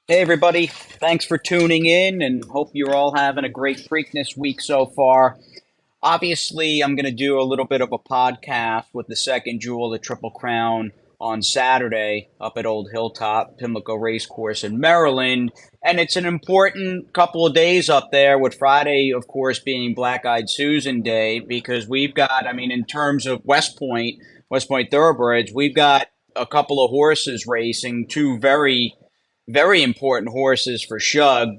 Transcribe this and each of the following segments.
Hey everybody, thanks for tuning in and hope you're all having a great Preakness week so far. Obviously, I'm going to do a little bit of a podcast with the second jewel of the Triple Crown on Saturday up at Old Hilltop, Pimlico Racecourse in Maryland. And it's an important couple of days up there, with Friday, of course, being Black Eyed Susan Day, because we've got, in terms of West Point Thoroughbreds, we've got a couple of horses racing, two very important horses for Shug.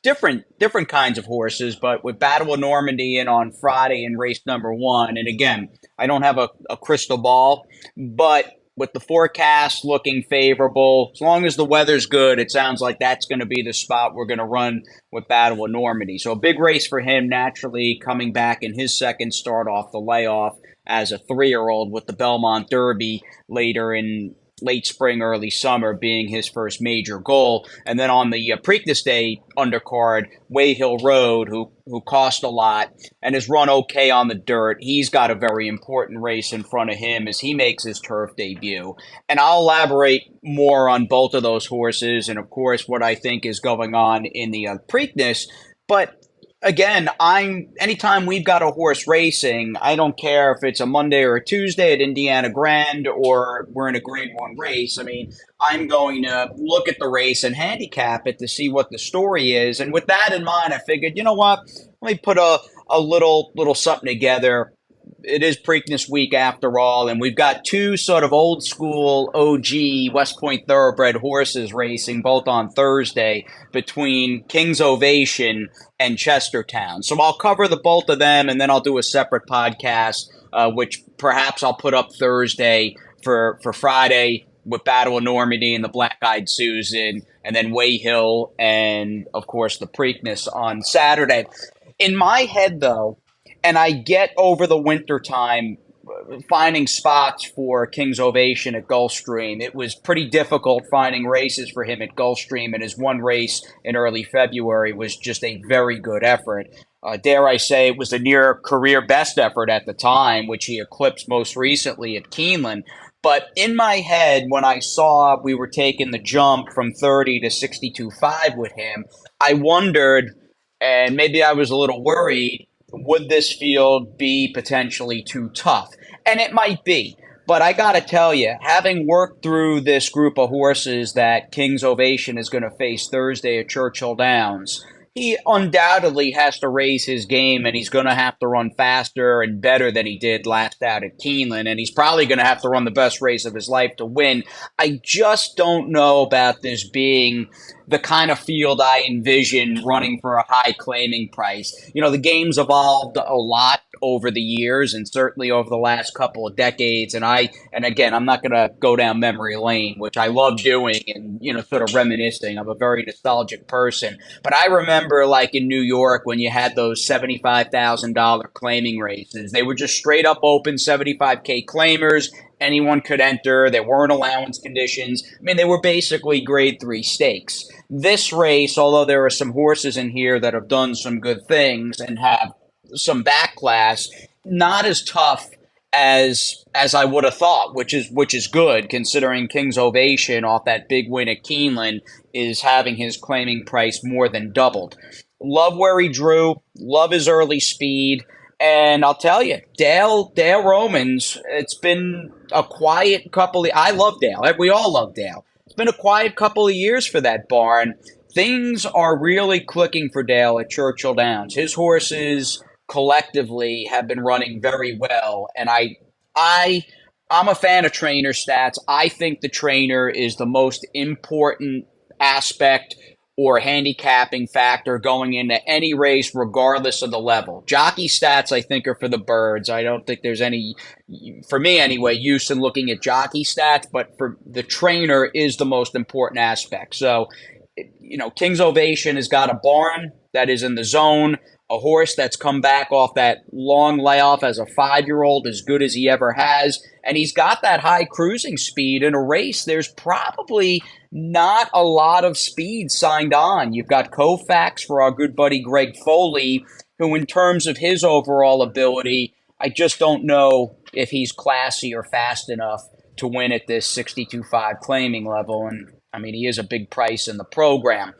Different kinds of horses, but with Battle of Normandy in on Friday in race number one. And again, I don't have a crystal ball, but with the forecast looking favorable, as long as the weather's good, it sounds like that's going to be the spot we're going to run with Battle of Normandy. So a big race for him, naturally coming back in his second start off the layoff as a 3-year-old, with the Belmont Derby later in late spring, early summer being his first major goal. And then on the Preakness Day undercard, Way Hill Road, who cost a lot and has run okay on the dirt. He's got a very important race in front of him as he makes his turf debut. And I'll elaborate more on both of those horses and, of course, what I think is going on in the Preakness. But again, I'm anytime we've got a horse racing, I don't care if it's a Monday or a Tuesday at Indiana Grand or we're in a Grade One race. I'm going to look at the race and handicap it to see what the story is. And with that in mind, I figured, you know what? Let me put a little something together. It is Preakness week after all, and we've got two sort of old school OG West Point Thoroughbred horses racing both on Thursday between King's Ovation and Chestertown. So I'll cover the both of them, and then I'll do a separate podcast, which perhaps I'll put up Thursday for Friday with Battle of Normandy and the Black Eyed Susan, and then Way Hill and, of course, the Preakness on Saturday. In my head, though, and I get over the winter time finding spots for King's Ovation at Gulfstream. It was pretty difficult finding races for him at Gulfstream, and his one race in early February was just a very good effort. Dare I say, it was a near career best effort at the time, which he eclipsed most recently at Keeneland. But in my head, when I saw we were taking the jump from 30 to 62.5 with him, I wondered, and maybe I was a little worried, would this field be potentially too tough? And it might be. But I got to tell you, having worked through this group of horses that King's Ovation is going to face Thursday at Churchill Downs, he undoubtedly has to raise his game, and he's going to have to run faster and better than he did last out at Keeneland, and he's probably going to have to run the best race of his life to win. I just don't know about this being the kind of field I envision running for a high claiming price. The game's evolved a lot over the years, and certainly over the last couple of decades. And again, I'm not going to go down memory lane, which I love doing, and sort of reminiscing. I'm a very nostalgic person, but I remember, like in New York, when you had those $75,000 claiming races. They were just straight up open 75K claimers. Anyone could enter. There weren't allowance conditions. They were basically grade 3 stakes. This race, although there are some horses in here that have done some good things and have some backclass, not as tough as I would have thought, which is good, considering King's Ovation off that big win at Keeneland is having his claiming price more than doubled. Love where he drew, love his early speed. And I'll tell you, Dale Romans, it's been a quiet couple of, I love Dale. We all love Dale. It's been a quiet couple of years for that barn. Things are really clicking for Dale at Churchill Downs. His horses collectively have been running very well. And I'm a fan of trainer stats. I think the trainer is the most important aspect or handicapping factor going into any race, regardless of the level. Jockey stats, I think, are for the birds. I don't think there's any, for me anyway, use in looking at jockey stats, but for the trainer is the most important aspect. So, King's Ovation has got a barn that is in the zone, a horse that's come back off that long layoff as a 5-year-old, as good as he ever has, and he's got that high cruising speed in a race. There's probably not a lot of speed signed on. You've got Koufax for our good buddy Greg Foley, who in terms of his overall ability, I just don't know if he's classy or fast enough to win at this 62.5 claiming level. And I mean, he is a big price in the program.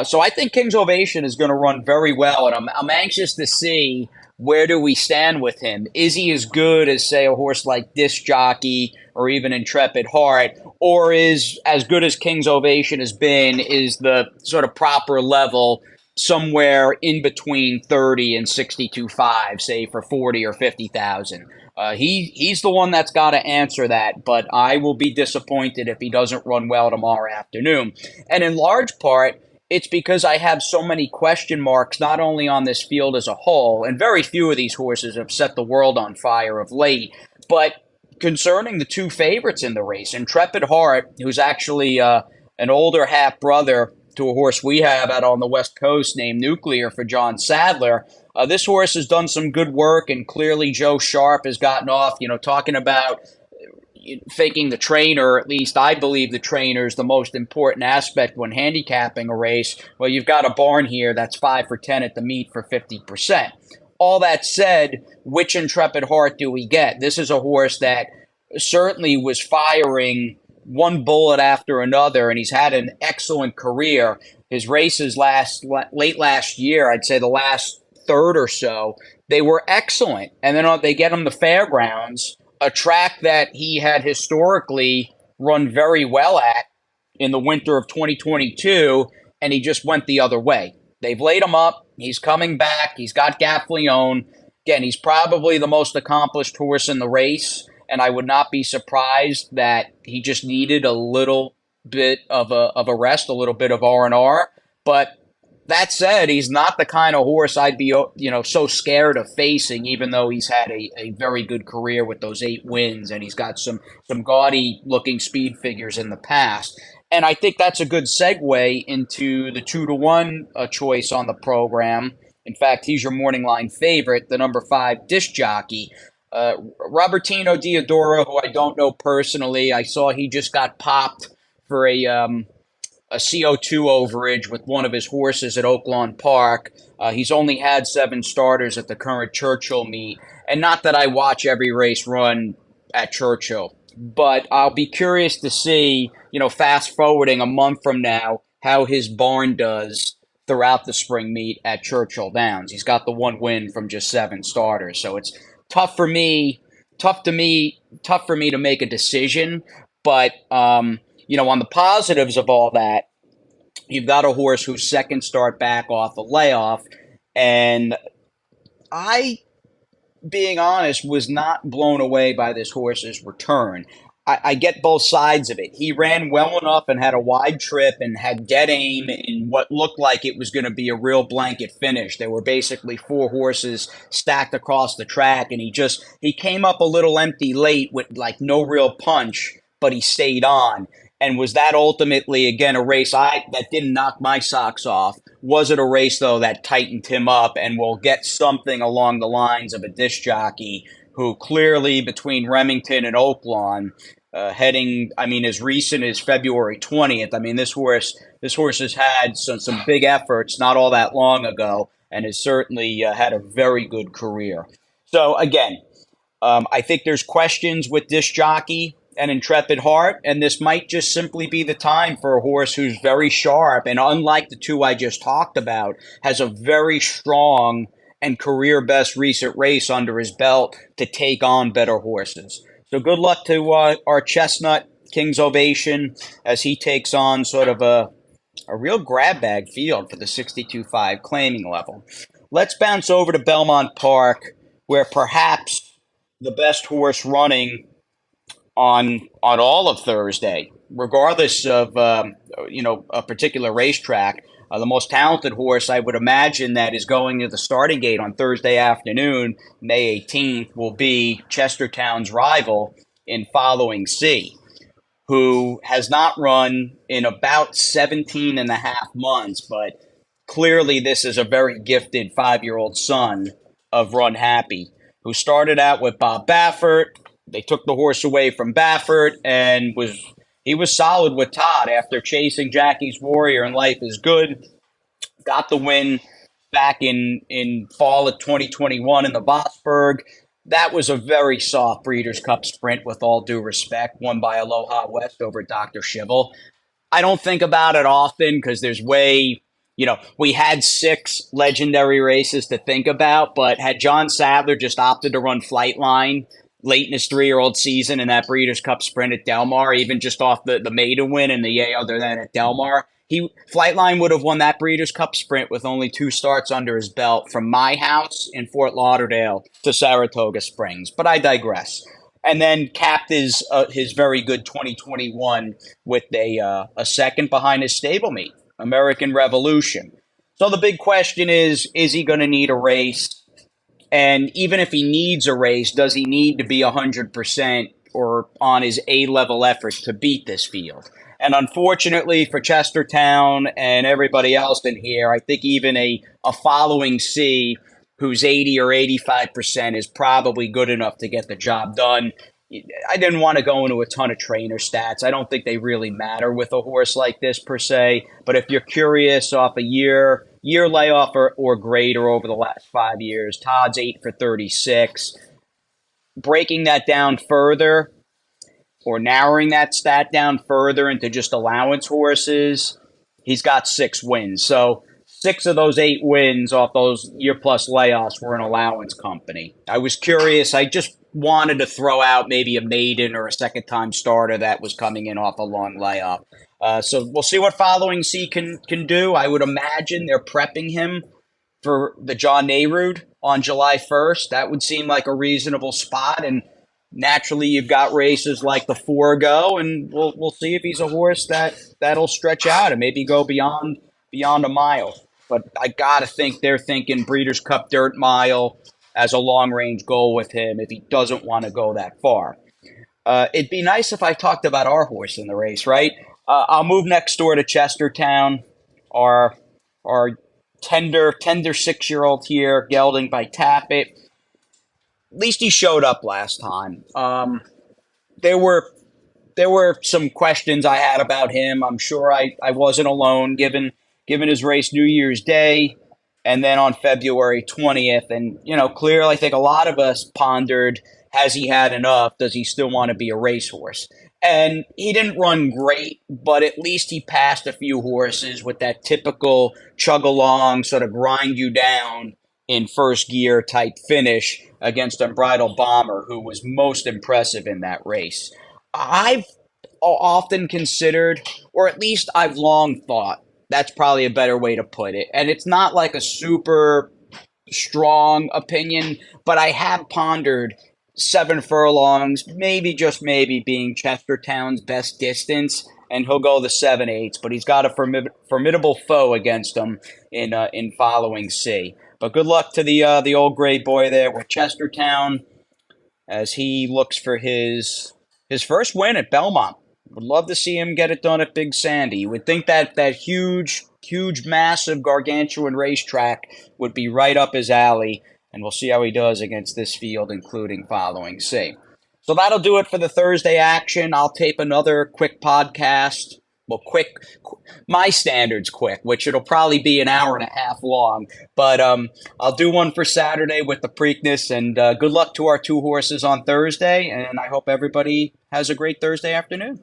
So I think King's Ovation is going to run very well, and I'm anxious to see where do we stand with him. Is he as good as, say, a horse like Disc Jockey or even Intrepid Heart, or is as good as King's Ovation has been, is the sort of proper level somewhere in between 30 and 62.5, say for 40 or 50,000. He's the one that's got to answer that, but I will be disappointed if he doesn't run well tomorrow afternoon. And in large part, it's because I have so many question marks, not only on this field as a whole, and very few of these horses have set the world on fire of late, but concerning the two favorites in the race. Intrepid Heart, who's actually an older half brother to a horse we have out on the West Coast named Nuclear for John Sadler. This horse has done some good work, and clearly Joe Sharp has gotten off, talking about thinking the trainer, at least I believe the trainer is the most important aspect when handicapping a race. Well, you've got a barn here that's 5 for 10 at the meet for 50%. All that said, which Intrepid Heart do we get? This is a horse that certainly was firing one bullet after another, and he's had an excellent career. His races late last year, I'd say the last third or so, they were excellent. And then they get him the fairgrounds, a track that he had historically run very well at in the winter of 2022, and he just went the other way. They've laid him up. He's coming back. He's got Gaffleone. Again, he's probably the most accomplished horse in the race, and I would not be surprised that he just needed a little bit of a rest, a little bit of R&R. But that said, he's not the kind of horse I'd be, so scared of facing, even though he's had a very good career with those 8 wins, and he's got some gaudy-looking speed figures in the past. And I think that's a good segue into the 2-to-1 choice on the program. In fact, he's your morning line favorite, the number 5 Disc Jockey. Robertino Diodoro, who I don't know personally, I saw he just got popped for a CO2 overage with one of his horses at Oaklawn Park. He's only had 7 starters at the current Churchill meet. And not that I watch every race run at Churchill, but I'll be curious to see, fast forwarding a month from now, how his barn does throughout the spring meet at Churchill Downs. He's got the 1 win from just 7 starters. So it's tough for me to make a decision. But, on the positives of all that, you've got a horse whose second start back off a layoff. And I, being honest, was not blown away by this horse's return. I get both sides of it. He ran well enough and had a wide trip and had dead aim in what looked like it was going to be a real blanket finish. There were basically 4 horses stacked across the track, and he came up a little empty late with like no real punch, but he stayed on. And was that ultimately, again, a race that didn't knock my socks off? Was it a race, though, that tightened him up and will get something along the lines of a Disc Jockey who clearly between Remington and Oaklawn, as recent as February 20th, this horse has had some big efforts not all that long ago and has certainly had a very good career. So, again, I think there's questions with Disc Jockey and Intrepid Heart, and this might just simply be the time for a horse who's very sharp and, unlike the 2 I just talked about, has a very strong and career best recent race under his belt to take on better horses. So good luck to our chestnut King's Ovation as he takes on sort of a real grab bag field for the 62.5 claiming level. Let's bounce over to Belmont Park, where perhaps the best horse running on all of Thursday, regardless of a particular racetrack. The most talented horse I would imagine that is going to the starting gate on Thursday afternoon, May 18th, will be Chestertown's rival in Following C, who has not run in about 17 and a half months, but clearly this is a very gifted 5-year-old son of Run Happy, who started out with Bob Baffert. They took the horse away from Baffert, and he was solid with Todd after chasing Jackie's Warrior and Life is Good. Got the win back in fall of 2021 in the Vosburg. That was a very soft Breeders' Cup sprint, with all due respect, won by Aloha West over Dr. Shivel. I don't think about it often because we had six legendary races to think about, but had John Sadler just opted to run Flightline late in his 3-year-old season in that Breeders' Cup Sprint at Del Mar, even just off the maiden win and the yay other than at Del Mar, Flightline would have won that Breeders' Cup Sprint with only 2 starts under his belt from my house in Fort Lauderdale to Saratoga Springs. But I digress. And then capped his very good 2021 with a second behind his stablemate, American Revolution. So the big question is he going to need a race? And even if he needs a race, does he need to be 100% or on his A level effort to beat this field? And unfortunately for Chestertown and everybody else in here, I think even a following C who's 80 or 85% is probably good enough to get the job done. I didn't want to go into a ton of trainer stats. I don't think they really matter with a horse like this per se. But if you're curious off a year layoff or greater over the last 5 years, Todd's 8 for 36. Breaking that down further or narrowing that stat down further into just allowance horses, he's got 6 wins. So 6 of those 8 wins off those year plus layoffs were an allowance company. I was curious. I just wanted to throw out maybe a maiden or a second time starter that was coming in off a long layoff. So we'll see what following C can do. I would imagine they're prepping him for the John Nehrude on July 1st. That would seem like a reasonable spot. And naturally, you've got races like the Forego, and we'll see if he's a horse that'll stretch out and maybe go beyond a mile. But I gotta think they're thinking Breeders' Cup Dirt Mile as a long range goal with him if he doesn't want to go that far. It'd be nice if I talked about our horse in the race, right? I'll move next door to Chestertown. Our tender 6-year-old here, gelding by Tappet. At least he showed up last time. There were some questions I had about him. I'm sure I wasn't alone, given his race New Year's Day and then on February 20th. And, clearly I think a lot of us pondered, has he had enough? Does he still want to be a racehorse? And he didn't run great, but at least he passed a few horses with that typical chug along, sort of grind you down in first gear type finish against Unbridled Bomber, who was most impressive in that race. I've often considered, or at least I've long thought, that's probably a better way to put it. And it's not like a super strong opinion, but I have pondered 7 furlongs, maybe just maybe being Chestertown's best distance, and he'll go the 7/8. But he's got a formidable foe against him in following C. But good luck to the old gray boy there with Chestertown as he looks for his first win at Belmont. Would love to see him get it done at Big Sandy. You would think that huge, massive, gargantuan racetrack would be right up his alley, and we'll see how he does against this field, including following C. So that'll do it for the Thursday action. I'll tape another quick podcast. Well, quick, my standard's quick, which it'll probably be an hour and a half long. But I'll do one for Saturday with the Preakness, and good luck to our 2 horses on Thursday. And I hope everybody has a great Thursday afternoon.